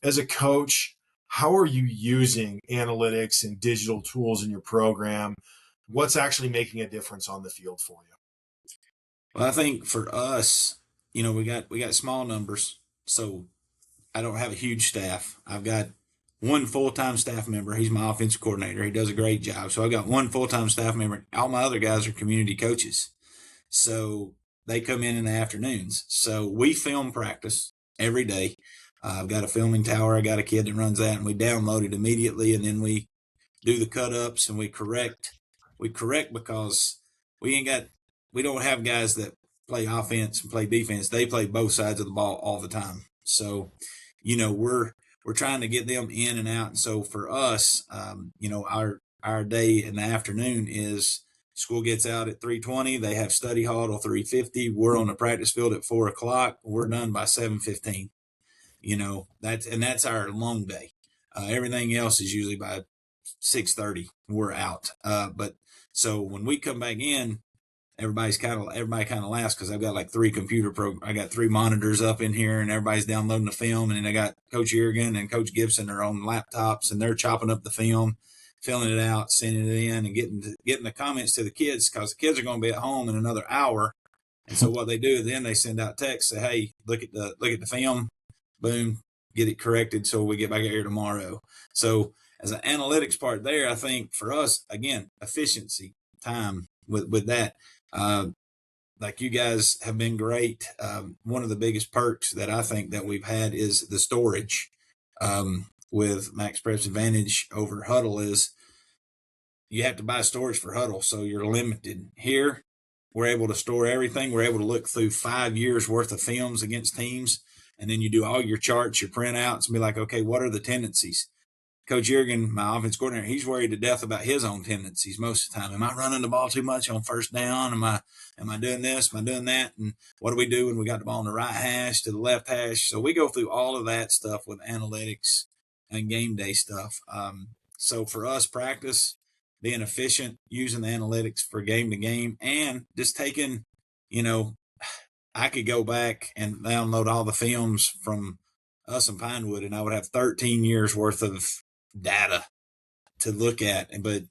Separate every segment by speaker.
Speaker 1: as a coach, how are you using analytics and digital tools in your program? What's actually making a difference on the field for you?
Speaker 2: Well, I think for us, we got small numbers, so I don't have a huge staff. I've got one full time staff member. He's my offensive coordinator. He does a great job. So I've got one full time staff member. All my other guys are community coaches. So they come in the afternoons. So we film practice every day. I've got a filming tower. I got a kid that runs that, and we download it immediately, and then we do the cut ups and we correct. We correct because we ain't got we don't have guys that play offense and play defense. They play both sides of the ball all the time. So, we're trying to get them in and out. And so for us, our day in the afternoon is school gets out at 3:20. They have study hall till 3:50. We're on the practice field at 4 o'clock. We're done by 7:15. That's our long day. Everything else is usually by 6:30. We're out. But so when we come back in, everybody kind of laughs because I've got like I got three monitors up in here, and everybody's downloading the film, and then I got Coach Irrigan and Coach Gibson are on laptops, and they're chopping up the film, filling it out, sending it in, and getting the comments to the kids because the kids are going to be at home in another hour. And so what they do is then they send out texts, say, "Hey, look at the film, boom, get it corrected so we get back here tomorrow." So as an analytics part there, I think for us again, efficiency, time with that. Uh, like you guys have been great. One of the biggest perks that I think that we've had is the storage. With MaxPreps Advantage over Huddle is you have to buy storage for Huddle, so you're limited. Here, we're able to store everything. We're able to look through 5 years worth of films against teams, and then you do all your charts, your printouts, and be like, okay, what are the tendencies? Coach Jurgen, my offense coordinator, he's worried to death about his own tendencies most of the time. Am I running the ball too much on first down? Am I doing this? Am I doing that? And what do we do when we got the ball on the right hash to the left hash? So we go through all of that stuff with analytics and game day stuff. So for us, practice being efficient, using the analytics for game to game, and just taking, you know, I could go back and download all the films from us in Pinewood, and I would have 13 years worth of data to look at. But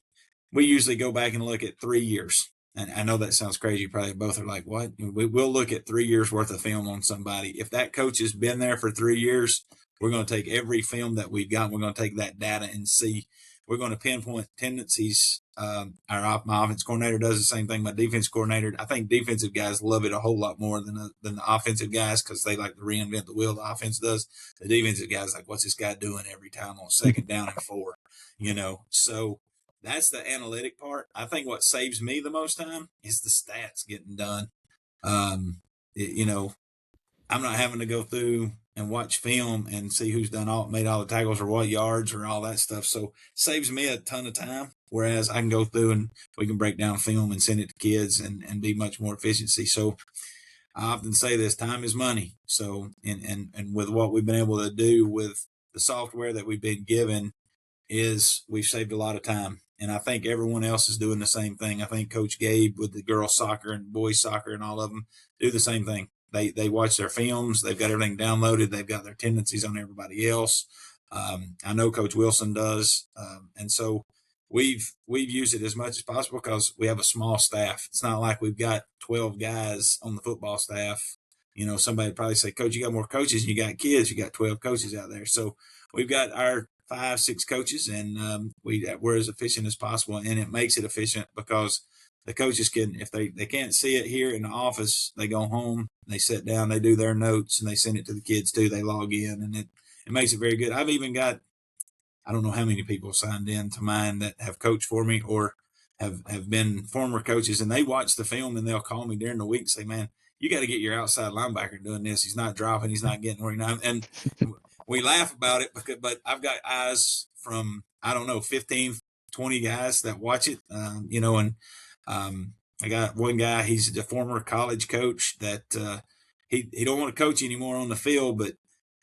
Speaker 2: we usually go back and look at 3 years. And I know that sounds crazy. Probably both are like, what? We'll look at 3 years worth of film on somebody. If that coach has been there for 3 years, we're going to take every film that we've got. We're going to take that data and see. We're going to pinpoint tendencies. My offense coordinator does the same thing. My defense coordinator. I think defensive guys love it a whole lot more than the offensive guys because they like to reinvent the wheel. The offense does. The defensive guys like, what's this guy doing every time on second down and 4? So that's the analytic part. I think what saves me the most time is the stats getting done. Um, it, you know, I'm not having to go through and watch film and see who's made all the tackles or what yards or all that stuff. So saves me a ton of time. Whereas I can go through and we can break down film and send it to kids and be much more efficiency. So I often say this: time is money. So and with what we've been able to do with the software that we've been given, is we've saved a lot of time. And I think everyone else is doing the same thing. I think Coach Gabe with the girls soccer and boys soccer and all of them do the same thing. They watch their films. They've got everything downloaded. They've got their tendencies on everybody else. I know Coach Wilson does, and so we've used it as much as possible because we have a small staff. It's not like we've got 12 guys on the football staff. Somebody would probably say, "Coach, you got more coaches and you got kids. You got 12 coaches out there." So we've got our 5, 6 coaches, and we're as efficient as possible, and it makes it efficient because the coaches can, if they can't see it here in the office, they go home, they sit down, they do their notes, and they send it to the kids too. They log in, and it makes it very good. I've even got, I don't know how many people signed in to mine that have coached for me or have been former coaches, and they watch the film and they'll call me during the week and say, "Man, you got to get your outside linebacker doing this. He's not dropping. He's not getting where he's not." And we laugh about it but I've got eyes from, I don't know, 15, 20 guys that watch it, and I got one guy, he's a former college coach that he don't want to coach anymore on the field, but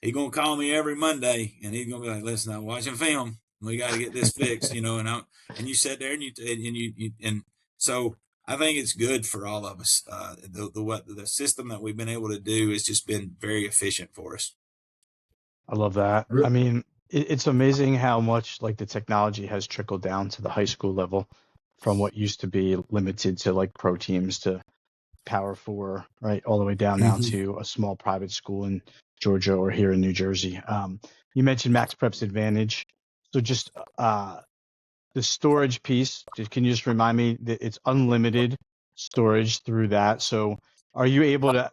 Speaker 2: he's going to call me every Monday and he's going to be like, "Listen, I'm watching film. We got to get this fixed," and you sit there and and so I think it's good for all of us. The system that we've been able to do has just been very efficient for us.
Speaker 3: I love that. I mean, it's amazing how much like the technology has trickled down to the high school level from what used to be limited to like pro teams to Power Four, right, all the way down now
Speaker 2: Mm-hmm.
Speaker 3: to a small private school in Georgia or here in New Jersey. You mentioned Max Prep's advantage. So just the storage piece, can you just remind me that it's unlimited storage through that? So are you able to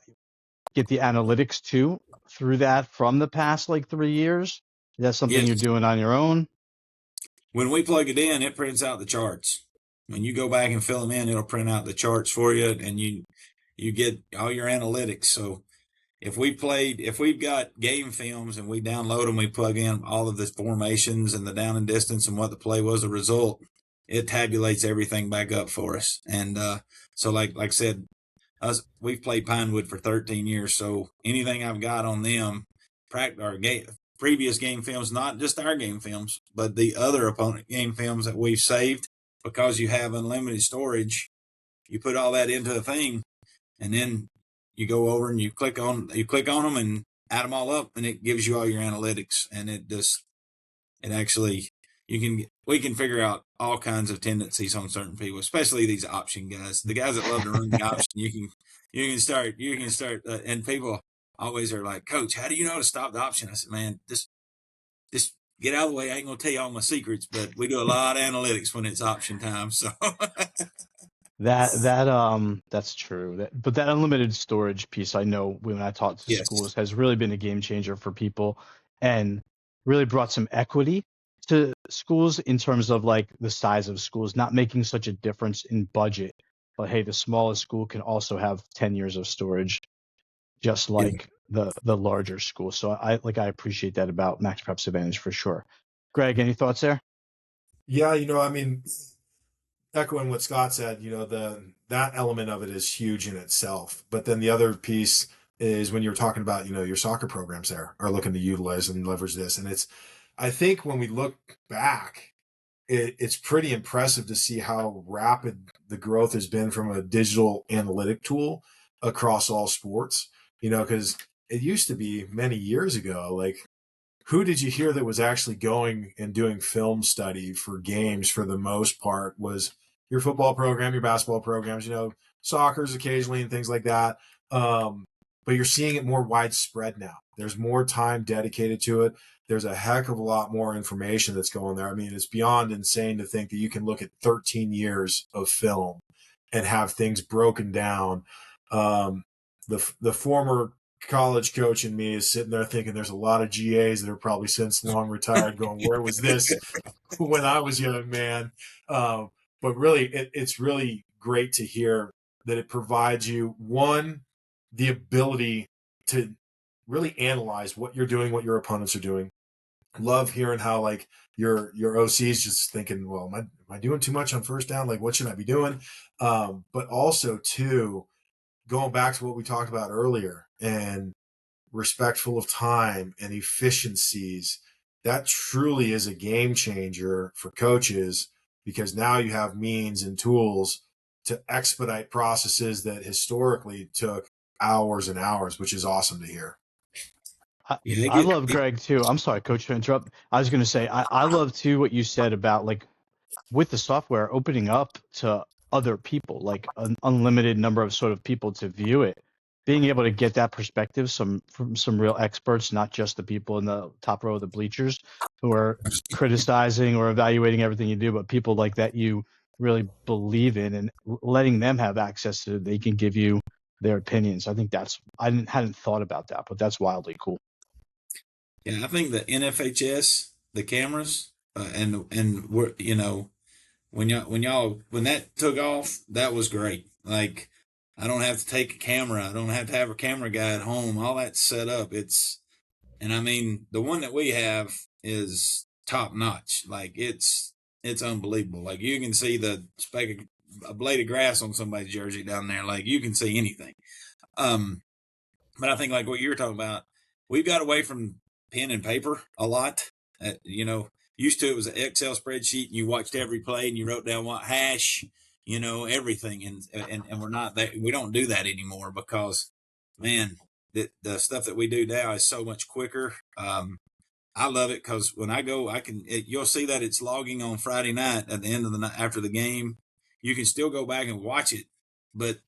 Speaker 3: get the analytics too through that from the past like 3 years? Is that something you're
Speaker 2: Yes.
Speaker 3: doing on your own?
Speaker 2: When we plug it in, it prints out the charts. When you go back and fill them in, it'll print out the charts for you, and you get all your analytics. So if we've got game films and we download them, we plug in all of the formations and the down and distance and what the play was, the result, it tabulates everything back up for us. And so like I said, we've played Pinewood for 13 years, so anything I've got on them, previous game films, not just our game films, but the other opponent game films that we've saved, because you have unlimited storage, you put all that into a thing, and then you go over and you click on them and add them all up, and it gives you all your analytics, and it actually we can figure out all kinds of tendencies on certain people, especially these option guys, the guys that love to run the option. You can start, and people always are like, Coach, how do you know to stop the option? I said, man, just get out of the way. I ain't gonna tell you all my secrets, but we do a lot of analytics when it's option time. So
Speaker 3: That's true. But that unlimited storage piece, I know when I talk to
Speaker 2: yes,
Speaker 3: schools, has really been a game changer for people and really brought some equity to schools in terms of like the size of schools, not making such a difference in budget. But hey, the smallest school can also have 10 years of storage, just
Speaker 2: yeah,
Speaker 3: like the larger school. So I appreciate that about Max Prep's advantage for sure. Greg, any thoughts there?
Speaker 1: Yeah, I mean, echoing what Scott said, that element of it is huge in itself. But then the other piece is when you're talking about, your soccer programs there are looking to utilize and leverage this. And I think when we look back, it's pretty impressive to see how rapid the growth has been from a digital analytic tool across all sports, because it used to be many years ago, like who did you hear that was actually going and doing film study for games for the most part was your football program, your basketball programs, soccer's occasionally and things like that. But you're seeing it more widespread now. There's more time dedicated to it. There's a heck of a lot more information that's going there. I mean, it's beyond insane to think that you can look at 13 years of film and have things broken down. The former college coach in me is sitting there thinking there's a lot of GAs that are probably since long retired going, where was this when I was young, man? But really, it's really great to hear that it provides you, one, the ability to really analyze what you're doing, what your opponents are doing. Love hearing how like your OC is just thinking, well, am I doing too much on first down? Like, what should I be doing? But also, too, going back to what we talked about earlier and respectful of time and efficiencies, that truly is a game changer for coaches because now you have means and tools to expedite processes that historically took hours and hours, which is awesome to hear.
Speaker 2: yeah,
Speaker 3: I love Greg too. I'm sorry, Coach, to interrupt. I was going to say I love too what you said about like with the software opening up to other people, like an unlimited number of sort of people to view it, being able to get that perspective from some real experts, not just the people in the top row of the bleachers who are criticizing or evaluating everything you do, but people like that you really believe in and letting them have access to, they can give you their opinions. I think hadn't thought about that, but that's wildly cool.
Speaker 2: Yeah, I think the NFHS, the cameras, and we're when that took off, that was great. Like, I don't have to take a camera. I don't have to have a camera guy at home. All that's set up. And I mean, the one that we have is top notch. Like, it's unbelievable. Like, you can see the speck of a blade of grass on somebody's jersey down there. Like, you can see anything. But I think like what you were talking about, we've got away from pen and paper a lot. Used to it was an Excel spreadsheet and you watched every play and you wrote down what hash, everything. And we're not that, we don't do that anymore because, man, the stuff that we do now is so much quicker. I love it because when I go, you'll see that it's logging on Friday night at the end of the night after the game. You can still go back and watch it, but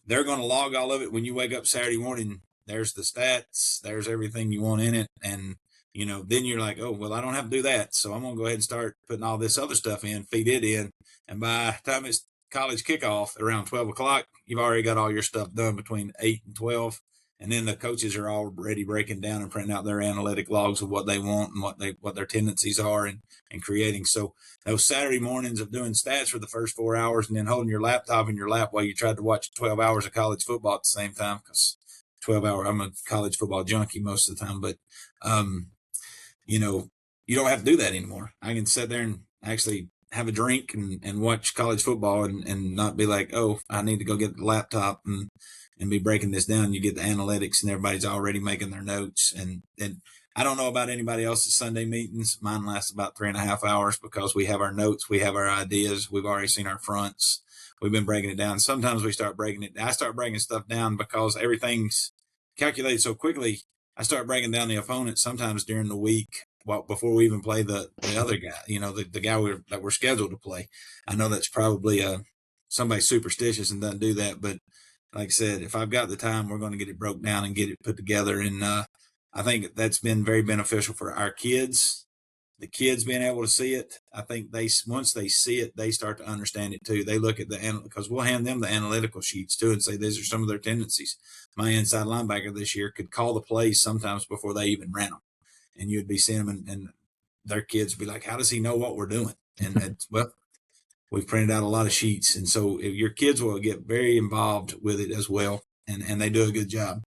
Speaker 2: they're going to log all of it when you wake up Saturday morning. There's the stats, there's everything you want in it. And, then you're like, oh, well, I don't have to do that. So I'm going to go ahead and start putting all this other stuff in, feed it in. And by the time it's college kickoff around 12 o'clock, you've already got all your stuff done between 8 and 12. And then the coaches are already breaking down and printing out their analytic logs of what they want and what their tendencies are and creating. So those Saturday mornings of doing stats for the first 4 hours and then holding your laptop in your lap while you tried to watch 12 hours of college football at the same time, because 12-hour, I'm a college football junkie most of the time, but, you don't have to do that anymore. I can sit there and actually have a drink and watch college football and not be like, oh, I need to go get the laptop and be breaking this down. You get the analytics and everybody's already making their notes. And I don't know about anybody else's Sunday meetings. Mine lasts about 3.5 hours because we have our notes. We have our ideas. We've already seen our fronts. We've been breaking it down. Sometimes I start breaking stuff down because everything's calculated so quickly. I start breaking down the opponent sometimes during the week, before we even play the other guy, the guy that we're scheduled to play. I know that's probably somebody superstitious and doesn't do that, but like I said, if I've got the time, we're going to get it broke down and get it put together. And I think that's been very beneficial for our kids. The kids being able to see it, I think once they see it, they start to understand it too. They look at because we'll hand them the analytical sheets too and say, these are some of their tendencies. My inside linebacker this year could call the plays sometimes before they even ran them. And you'd be seeing them and their kids would be like, how does he know what we're doing? And well, we've printed out a lot of sheets. And so your kids will get very involved with it as well. And they do a good job.